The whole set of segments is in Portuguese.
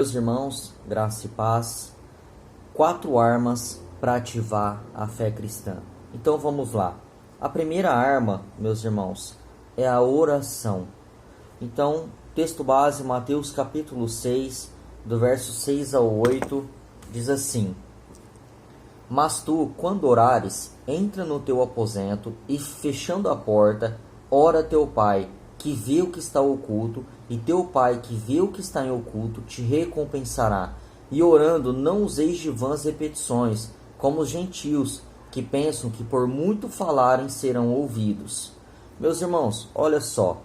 Meus irmãos, graça e paz, 4 armas para ativar a fé cristã. Então vamos lá. A primeira arma, meus irmãos, é a oração. Então, texto base, Mateus capítulo 6, do verso 6 ao 8, diz assim: Mas tu, quando orares, entra no teu aposento e, fechando a porta, ora teu pai, que vê o que está oculto, e teu pai, que vê o que está em oculto, te recompensará. E orando, não useis de vãs repetições, como os gentios, que pensam que por muito falarem serão ouvidos. Meus irmãos, olha só.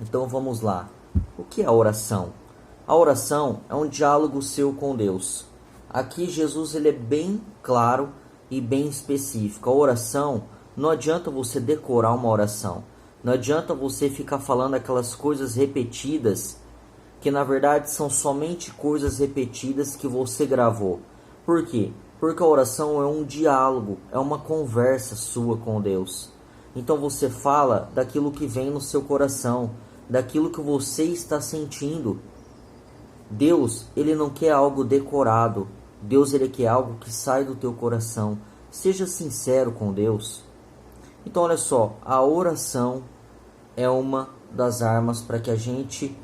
Então vamos lá. O que é a oração? A oração é um diálogo seu com Deus. Aqui Jesus ele é bem claro e bem específico. A oração, não adianta você decorar uma oração. Não adianta você ficar falando aquelas coisas repetidas, que na verdade são somente coisas repetidas que você gravou. Por quê? Porque a oração é um diálogo, é uma conversa sua com Deus. Então você fala daquilo que vem no seu coração, daquilo que você está sentindo. Deus, ele não quer algo decorado. Deus, ele quer algo que sai do teu coração. Seja sincero com Deus. Então, olha só, a oração é uma das armas para que a gente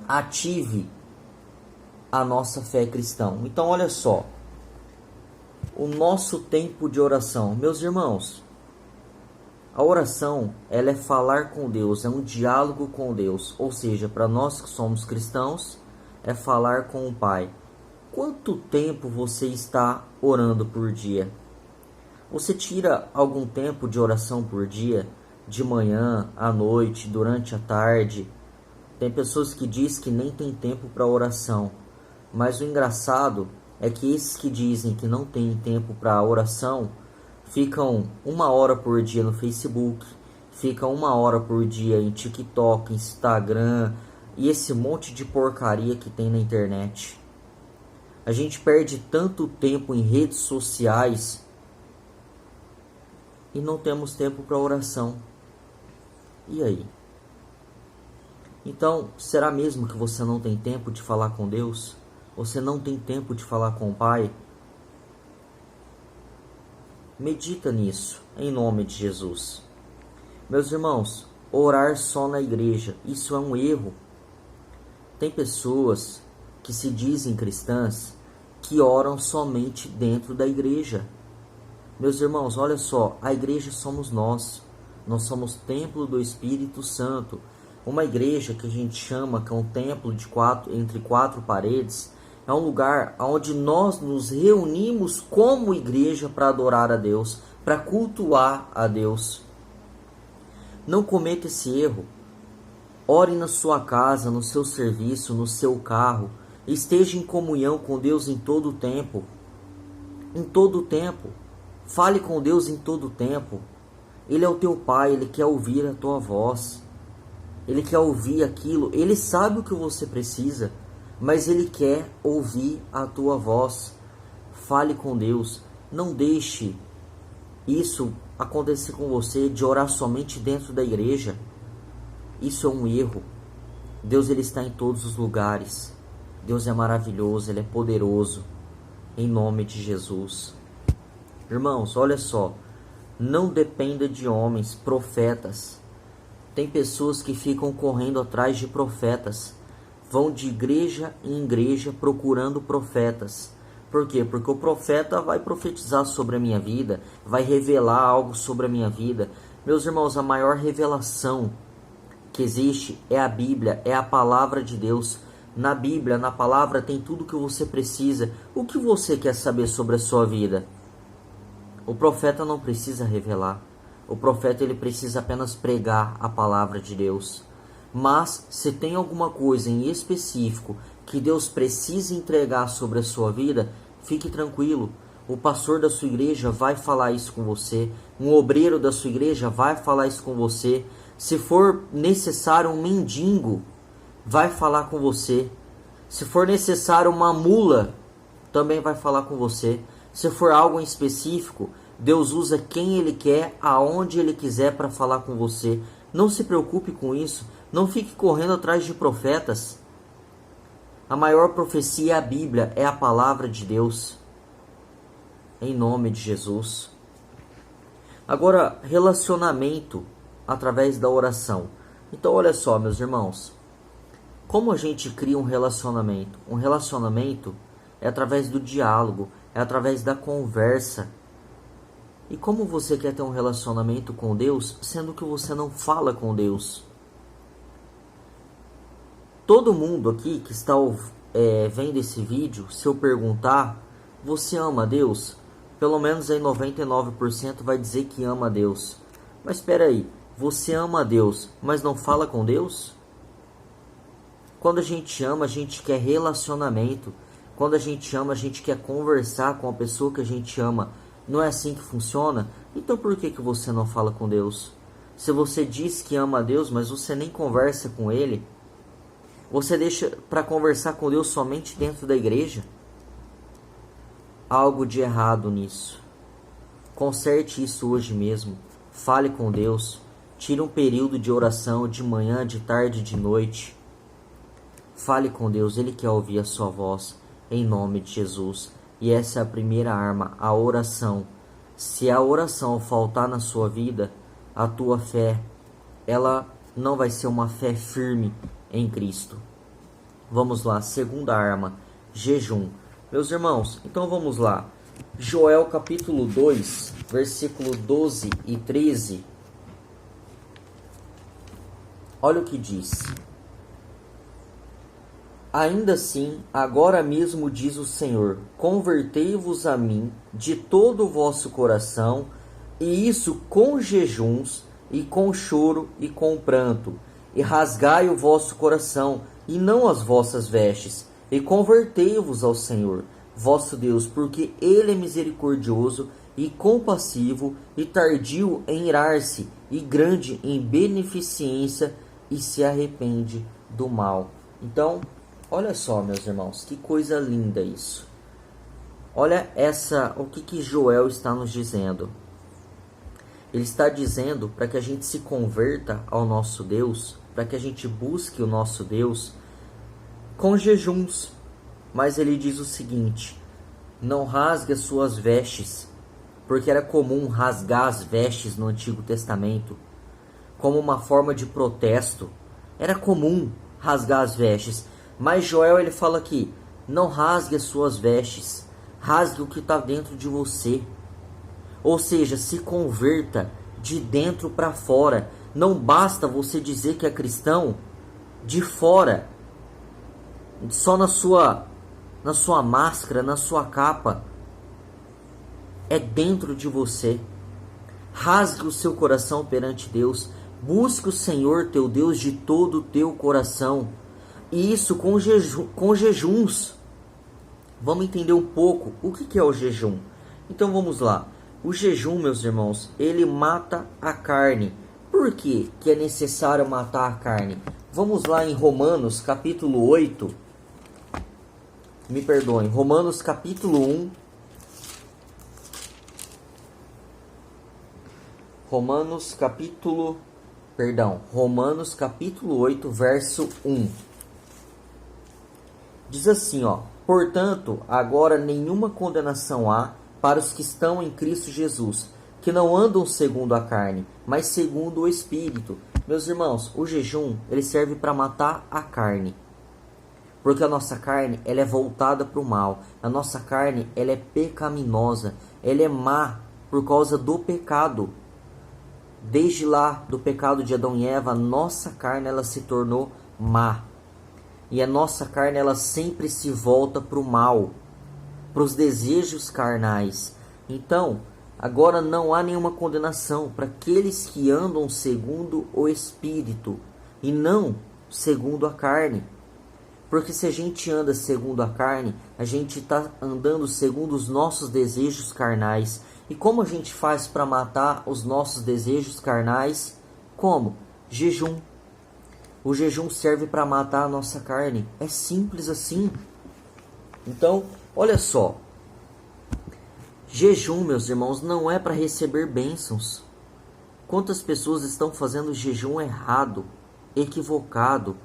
ative a nossa fé cristã. Então, olha só, o nosso tempo de oração. Meus irmãos, a oração, ela é falar com Deus, é um diálogo com Deus. Ou seja, para nós que somos cristãos, é falar com o Pai. Quanto tempo você está orando por dia? Você tira algum tempo de oração por dia? De manhã, à noite, durante a tarde? Tem pessoas que dizem que nem tem tempo para oração. Mas o engraçado é que esses que dizem que não tem tempo para oração, ficam 1 hora por dia no Facebook, ficam 1 hora por dia em TikTok, Instagram e esse monte de porcaria que tem na internet. A gente perde tanto tempo em redes sociais e não temos tempo para oração. E aí? Então, será mesmo que você não tem tempo de falar com Deus? Você não tem tempo de falar com o Pai? Medita nisso, em nome de Jesus. Meus irmãos, orar só na igreja, isso é um erro. Tem pessoas que se dizem cristãs que oram somente dentro da igreja. Meus irmãos, olha só, a igreja somos nós. Nós somos templo do Espírito Santo. Uma igreja que a gente chama que é um templo entre 4 paredes, é um lugar onde nós nos reunimos como igreja para adorar a Deus, para cultuar a Deus. Não cometa esse erro. Ore na sua casa, no seu serviço, no seu carro. Esteja em comunhão com Deus em todo o tempo. Em todo o tempo. Fale com Deus em todo o tempo. Ele é o teu Pai, Ele quer ouvir a tua voz. Ele quer ouvir aquilo. Ele sabe o que você precisa, mas Ele quer ouvir a tua voz. Fale com Deus. Não deixe isso acontecer com você de orar somente dentro da igreja. Isso é um erro. Deus, Ele está em todos os lugares. Deus é maravilhoso, Ele é poderoso. Em nome de Jesus. Irmãos, olha só. Não dependa de homens, profetas. Tem pessoas que ficam correndo atrás de profetas. Vão de igreja em igreja procurando profetas. Por quê? Porque o profeta vai profetizar sobre a minha vida, vai revelar algo sobre a minha vida. Meus irmãos, a maior revelação que existe é a Bíblia, é a palavra de Deus. Na Bíblia, na palavra, tem tudo o que você precisa. O que você quer saber sobre a sua vida? O profeta não precisa revelar. O profeta ele precisa apenas pregar a palavra de Deus. Mas se tem alguma coisa em específico que Deus precisa entregar sobre a sua vida, fique tranquilo. O pastor da sua igreja vai falar isso com você. Um obreiro da sua igreja vai falar isso com você. Se for necessário um mendigo, vai falar com você. Se for necessário uma mula, também vai falar com você. Se for algo em específico, Deus usa quem Ele quer, aonde Ele quiser para falar com você. Não se preocupe com isso. Não fique correndo atrás de profetas. A maior profecia é a Bíblia, é a palavra de Deus. Em nome de Jesus. Agora, relacionamento através da oração. Então, olha só, meus irmãos. Como a gente cria um relacionamento? Um relacionamento é através do diálogo, é através da conversa. E como você quer ter um relacionamento com Deus, sendo que você não fala com Deus? Todo mundo aqui que está vendo esse vídeo, se eu perguntar, você ama a Deus? Pelo menos aí 99% vai dizer que ama a Deus. Mas espera aí, você ama a Deus, mas não fala com Deus? Quando a gente ama, a gente quer relacionamento. Quando a gente ama, a gente quer conversar com a pessoa que a gente ama. Não é assim que funciona? Então por que você não fala com Deus? Se você diz que ama a Deus, mas você nem conversa com Ele, você deixa para conversar com Deus somente dentro da igreja? Algo de errado nisso. Conserte isso hoje mesmo. Fale com Deus. Tire um período de oração de manhã, de tarde, de noite. Fale com Deus. Ele quer ouvir a sua voz. Em nome de Jesus. E essa é a primeira arma, a oração. Se a oração faltar na sua vida, a tua fé, ela não vai ser uma fé firme em Cristo. Vamos lá, segunda arma, jejum. Meus irmãos, então vamos lá. Joel capítulo 2, versículo 12 e 13. Olha o que diz. Ainda assim, agora mesmo diz o Senhor, convertei-vos a mim de todo o vosso coração, e isso com jejuns, e com choro, e com pranto, e rasgai o vosso coração, e não as vossas vestes, e convertei-vos ao Senhor, vosso Deus, porque Ele é misericordioso e compassivo, e tardio em irar-se, e grande em beneficência, e se arrepende do mal. Então, olha só, meus irmãos, que coisa linda isso. Olha o que Joel está nos dizendo. Ele está dizendo para que a gente se converta ao nosso Deus, para que a gente busque o nosso Deus com jejuns. Mas ele diz o seguinte: não rasgue as suas vestes, porque era comum rasgar as vestes no Antigo Testamento, como uma forma de protesto. Era comum rasgar as vestes. Mas Joel ele fala aqui, não rasgue as suas vestes, rasgue o que está dentro de você. Ou seja, se converta de dentro para fora. Não basta você dizer que é cristão de fora, só na sua máscara, na sua capa. É dentro de você. Rasgue o seu coração perante Deus. Busque o Senhor teu Deus de todo o teu coração. E isso com jejuns. Vamos entender um pouco o que é o jejum. Então vamos lá. O jejum, meus irmãos, ele mata a carne. Por que é necessário matar a carne? Vamos lá em Romanos capítulo 8. Me perdoem. Romanos capítulo 1. Romanos capítulo 8, verso 1. Diz assim, ó: portanto, agora nenhuma condenação há para os que estão em Cristo Jesus, que não andam segundo a carne, mas segundo o Espírito. Meus irmãos, o jejum, ele serve para matar a carne. Porque a nossa carne, ela é voltada para o mal. A nossa carne, ela é pecaminosa. Ela é má por causa do pecado. Desde lá, do pecado de Adão e Eva, a nossa carne, ela se tornou má. E a nossa carne, ela sempre se volta para o mal, para os desejos carnais. Então, agora não há nenhuma condenação para aqueles que andam segundo o Espírito e não segundo a carne. Porque se a gente anda segundo a carne, a gente está andando segundo os nossos desejos carnais. E como a gente faz para matar os nossos desejos carnais? Como? Jejum. O jejum serve para matar a nossa carne. É simples assim. Então, olha só. Jejum, meus irmãos, não é para receber bênçãos. Quantas pessoas estão fazendo jejum errado, equivocado?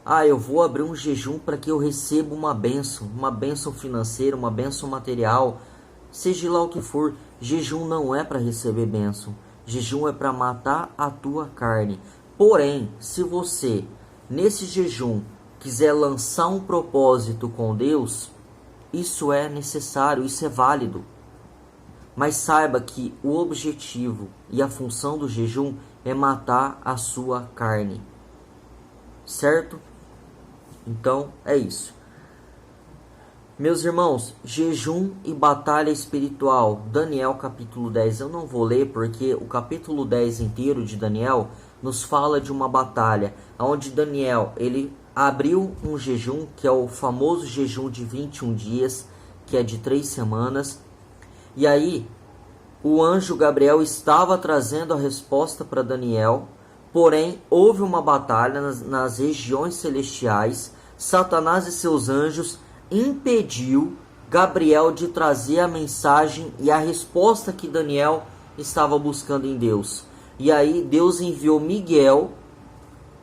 Ah, eu vou abrir um jejum para que eu receba uma bênção financeira, uma bênção material, seja lá o que for. Jejum não é para receber bênção. Jejum é para matar a tua carne. Porém, se você, nesse jejum, quiser lançar um propósito com Deus, isso é necessário, isso é válido. Mas saiba que o objetivo e a função do jejum é matar a sua carne. Certo? Então, é isso. Meus irmãos, jejum e batalha espiritual. Daniel capítulo 10. Eu não vou ler porque o capítulo 10 inteiro de Daniel nos fala de uma batalha, onde Daniel, ele abriu um jejum, que é o famoso jejum de 21 dias, que é de 3 semanas. E aí, o anjo Gabriel estava trazendo a resposta para Daniel, porém, houve uma batalha nas regiões celestiais. Satanás e seus anjos impediu Gabriel de trazer a mensagem e a resposta que Daniel estava buscando em Deus. E aí Deus enviou Miguel,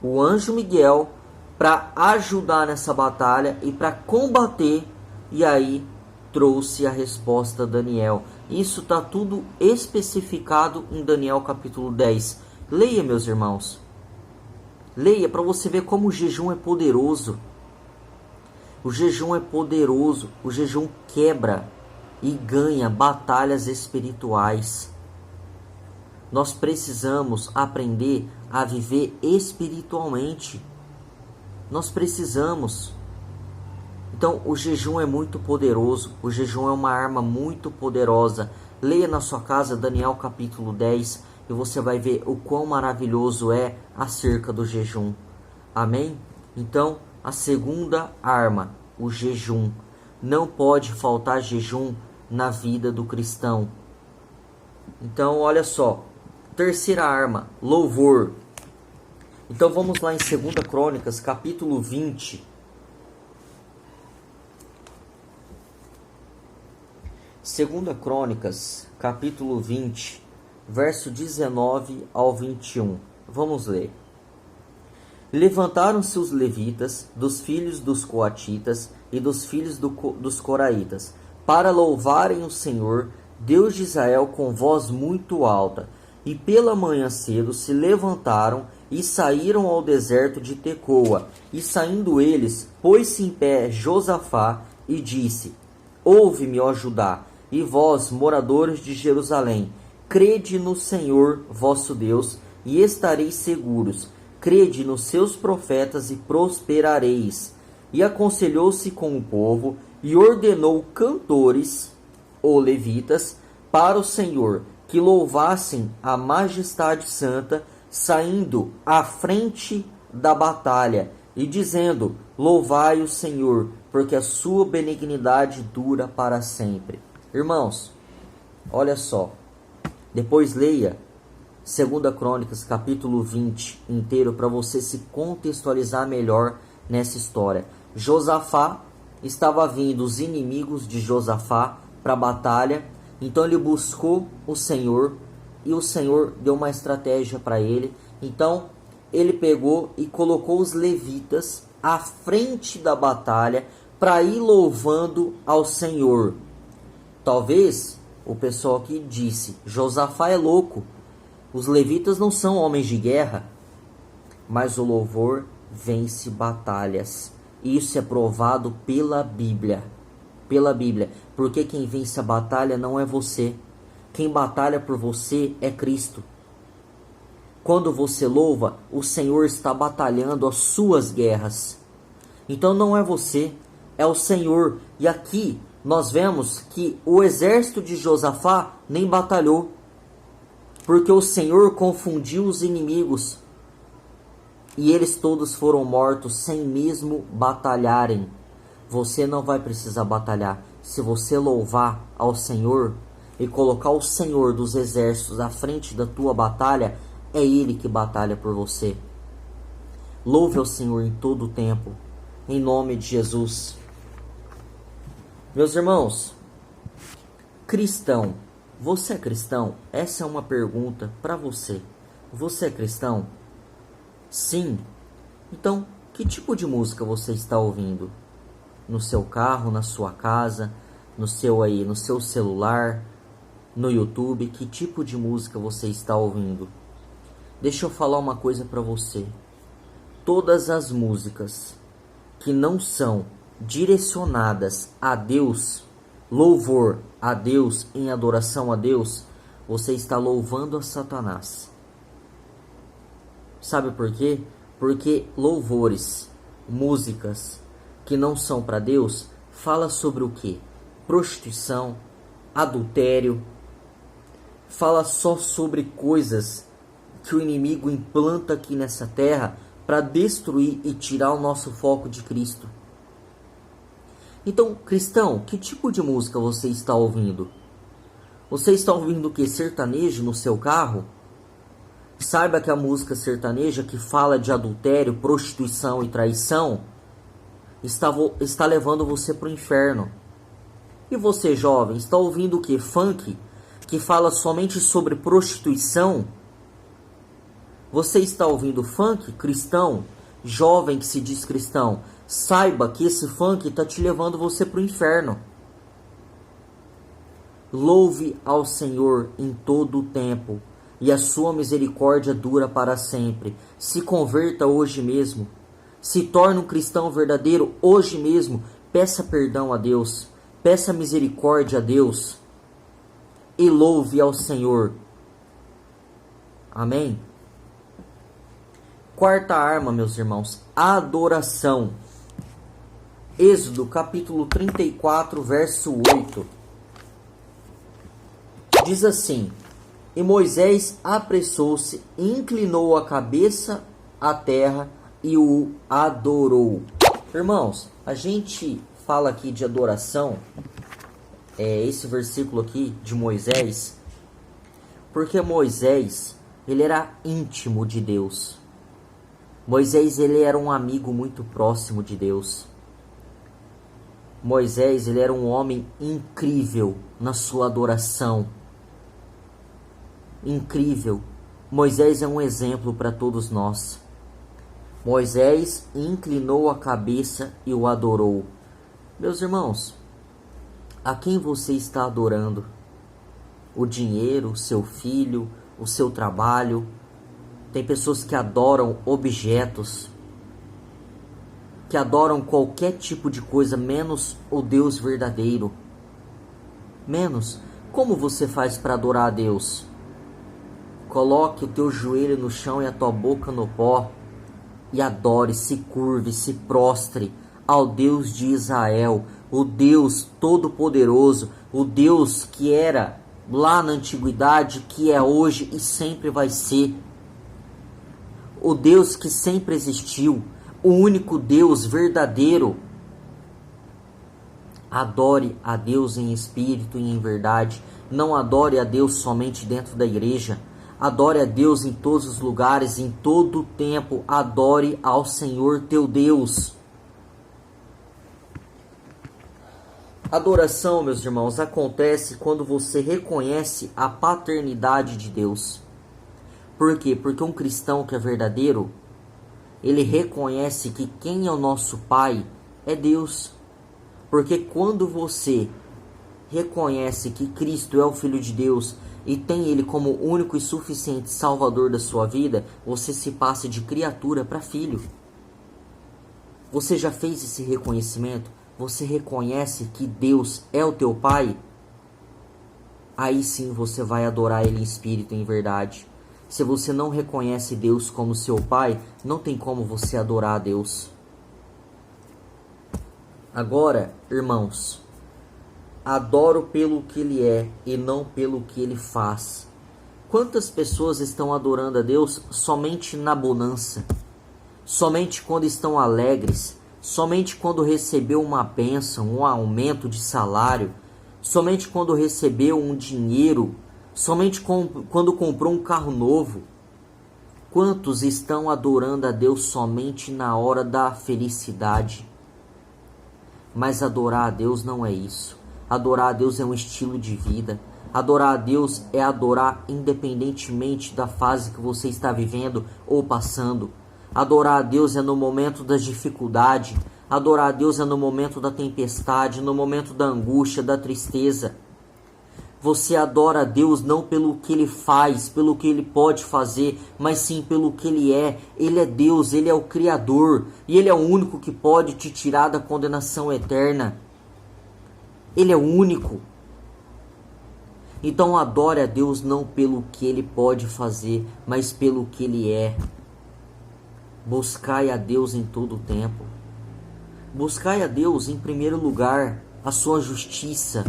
o anjo Miguel, para ajudar nessa batalha e para combater, e aí trouxe a resposta a Daniel. Isso está tudo especificado em Daniel capítulo 10. Leia, meus irmãos. Leia para você ver como o jejum é poderoso. O jejum é poderoso. O jejum quebra e ganha batalhas espirituais. Nós precisamos aprender a viver espiritualmente. Nós precisamos. Então, o jejum é muito poderoso. O jejum é uma arma muito poderosa. Leia na sua casa Daniel capítulo 10 e você vai ver o quão maravilhoso é acerca do jejum. Amém? Então, a segunda arma, o jejum. Não pode faltar jejum na vida do cristão. Então, olha só. Terceira arma, louvor. Então, vamos lá em 2 Crônicas, capítulo 20. 2 Crônicas, capítulo 20, verso 19 ao 21. Vamos ler. Levantaram-se os levitas, dos filhos dos coatitas e dos filhos dos coraitas, para louvarem o Senhor, Deus de Israel, com voz muito alta. E pela manhã cedo se levantaram e saíram ao deserto de Tecoa. E saindo eles, pôs-se em pé Josafá e disse: Ouve-me, ó Judá, e vós, moradores de Jerusalém, crede no Senhor vosso Deus, e estareis seguros. Crede nos seus profetas e prosperareis. E aconselhou-se com o povo, e ordenou cantores, ou levitas, para o Senhor, que louvassem a majestade santa, saindo à frente da batalha, e dizendo: Louvai o Senhor, porque a sua benignidade dura para sempre. Irmãos, olha só, depois leia 2 Crônicas, capítulo 20 inteiro, para você se contextualizar melhor nessa história. Josafá, estava vindo os inimigos de Josafá para a batalha, então ele buscou o Senhor, e o Senhor deu uma estratégia para ele. Então ele pegou e colocou os levitas à frente da batalha para ir louvando ao Senhor. Talvez o pessoal que disse: Josafá é louco, os levitas não são homens de guerra. Mas o louvor vence batalhas. Isso é provado pela Bíblia. Pela Bíblia. Porque quem vence a batalha não é você. Quem batalha por você é Cristo. Quando você louva, o Senhor está batalhando as suas guerras. Então não é você, é o Senhor. E aqui nós vemos que o exército de Josafá nem batalhou, porque o Senhor confundiu os inimigos, e eles todos foram mortos sem mesmo batalharem. Você não vai precisar batalhar. Se você louvar ao Senhor e colocar o Senhor dos exércitos à frente da tua batalha, é Ele que batalha por você. Louve ao Senhor em todo o tempo, em nome de Jesus. Meus irmãos, cristão, você é cristão? Essa é uma pergunta para você. Você é cristão? Sim. Então, Que tipo de música você está ouvindo? No seu carro, na sua casa, no seu celular, no YouTube? Que tipo de música você está ouvindo? Deixa eu falar uma coisa para você. Todas as músicas que não são direcionadas a Deus, louvor a Deus, em adoração a Deus, você está louvando a Satanás. Sabe por quê? Porque louvores, músicas que não são para Deus, fala sobre o quê? Prostituição, adultério, fala só sobre coisas que o inimigo implanta aqui nessa terra para destruir e tirar o nosso foco de Cristo. Então, cristão, que tipo de música você está ouvindo? Você está ouvindo o que? Sertanejo no seu carro? Saiba que a música sertaneja que fala de adultério, prostituição e traição está levando você para o inferno. E você, jovem, está ouvindo o que? Funk, que fala somente sobre prostituição? Você está ouvindo funk cristão? Jovem que se diz cristão, saiba que esse funk está te levando você para o inferno. Louve ao Senhor em todo o tempo, e a sua misericórdia dura para sempre. Se converta hoje mesmo. Se torne um cristão verdadeiro hoje mesmo. Peça perdão a Deus. Peça misericórdia a Deus. E louve ao Senhor. Amém? Quarta arma, meus irmãos, adoração. Êxodo capítulo 34, verso 8. Diz assim: E Moisés apressou-se, inclinou a cabeça à terra e o adorou. Irmãos, a gente fala aqui de adoração, esse versículo aqui de Moisés, porque Moisés, ele era íntimo de Deus. Moisés, ele era um amigo muito próximo de Deus. Moisés, ele era um homem incrível na sua adoração. Incrível. Moisés é um exemplo para todos nós. Moisés inclinou a cabeça e o adorou. Meus irmãos, a quem você está adorando? O dinheiro, o seu filho, o seu trabalho? Tem pessoas que adoram objetos, que adoram qualquer tipo de coisa, menos o Deus verdadeiro. Menos. Como você faz para adorar a Deus? Coloque o teu joelho no chão e a tua boca no pó e adore, se curve, se prostre ao Deus de Israel, o Deus Todo-Poderoso, o Deus que era lá na antiguidade, que é hoje e sempre vai ser. O Deus que sempre existiu, o único Deus verdadeiro. Adore a Deus em espírito e em verdade. Não adore a Deus somente dentro da igreja. Adore a Deus em todos os lugares, em todo o tempo. Adore ao Senhor teu Deus. Adoração, meus irmãos, acontece quando você reconhece a paternidade de Deus. Por quê? Porque um cristão que é verdadeiro, ele reconhece que quem é o nosso Pai é Deus. Porque quando você reconhece que Cristo é o Filho de Deus e tem Ele como único e suficiente Salvador da sua vida, você se passa de criatura para filho. Você já fez esse reconhecimento? Você reconhece que Deus é o teu Pai? Aí sim você vai adorar Ele em espírito e em verdade. Se você não reconhece Deus como seu Pai, não tem como você adorar a Deus. Agora, irmãos, adoro pelo que Ele é e não pelo que Ele faz. Quantas pessoas estão adorando a Deus somente na bonança? Somente quando estão alegres? Somente quando recebeu uma bênção, um aumento de salário? Somente quando recebeu um dinheiro? Somente quando comprou um carro novo? Quantos estão adorando a Deus somente na hora da felicidade? Mas adorar a Deus não é isso. Adorar a Deus é um estilo de vida. Adorar a Deus é adorar independentemente da fase que você está vivendo ou passando. Adorar a Deus é no momento da dificuldade. Adorar a Deus é no momento da tempestade, no momento da angústia, da tristeza. Você adora a Deus não pelo que Ele faz, pelo que Ele pode fazer, mas sim pelo que Ele é. Ele é Deus, Ele é o Criador. E Ele é o único que pode te tirar da condenação eterna. Ele é o único. Então adore a Deus não pelo que Ele pode fazer, mas pelo que Ele é. Buscai a Deus em todo o tempo. Buscai a Deus em primeiro lugar, a sua justiça,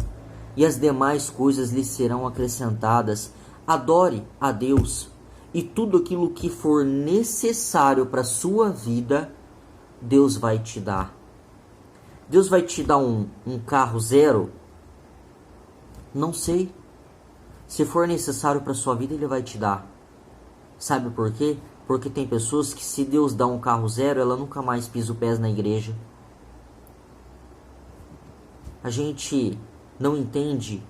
e as demais coisas lhe serão acrescentadas. Adore a Deus, e tudo aquilo que for necessário para a sua vida, Deus vai te dar. Deus vai te dar um carro zero? Não sei. Se for necessário para a sua vida, Ele vai te dar. Sabe por quê? Porque tem pessoas que, se Deus dá um carro zero, ela nunca mais pisa o pé na igreja. A gente não entende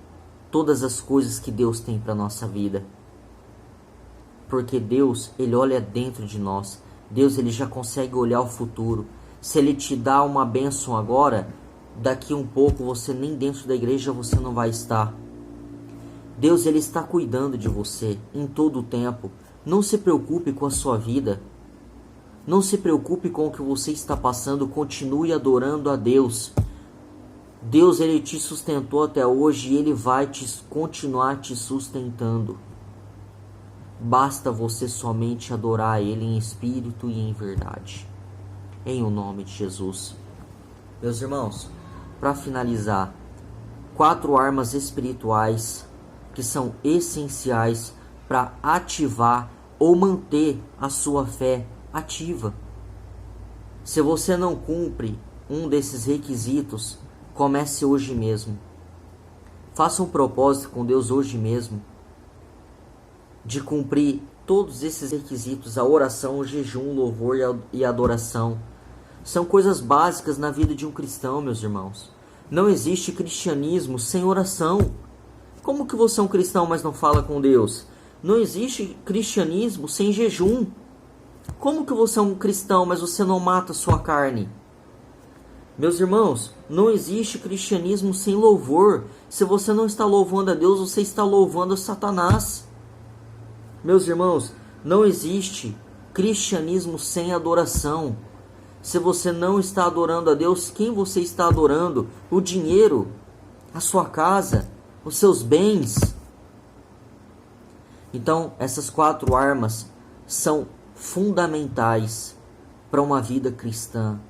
todas as coisas que Deus tem para nossa vida. Porque Deus, Ele olha dentro de nós. Deus, Ele já consegue olhar o futuro. Se Ele te dá uma bênção agora, daqui um pouco você nem dentro da igreja você não vai estar. Deus, Ele está cuidando de você em todo o tempo. Não se preocupe com a sua vida. Não se preocupe com o que você está passando. Continue adorando a Deus. Deus, Ele te sustentou até hoje e Ele vai continuar te sustentando. Basta você somente adorar Ele em espírito e em verdade. Em o nome de Jesus. Meus irmãos, para finalizar, 4 armas espirituais que são essenciais para ativar ou manter a sua fé ativa. Se você não cumpre um desses requisitos, comece hoje mesmo. Faça um propósito com Deus hoje mesmo de cumprir todos esses requisitos: a oração, o jejum, o louvor e a adoração. São coisas básicas na vida de um cristão, meus irmãos. Não existe cristianismo sem oração. Como que você é um cristão, mas não fala com Deus? Não existe cristianismo sem jejum. Como que você é um cristão, mas você não mata a sua carne? Meus irmãos, não existe cristianismo sem louvor. Se você não está louvando a Deus, você está louvando a Satanás. Meus irmãos, não existe cristianismo sem adoração. Se você não está adorando a Deus, quem você está adorando? O dinheiro, a sua casa, os seus bens. Então, essas 4 armas são fundamentais para uma vida cristã,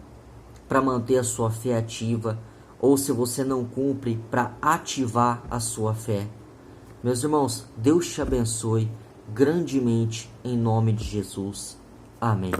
para manter a sua fé ativa, ou se você não cumpre, para ativar a sua fé. Meus irmãos, Deus te abençoe grandemente em nome de Jesus. Amém.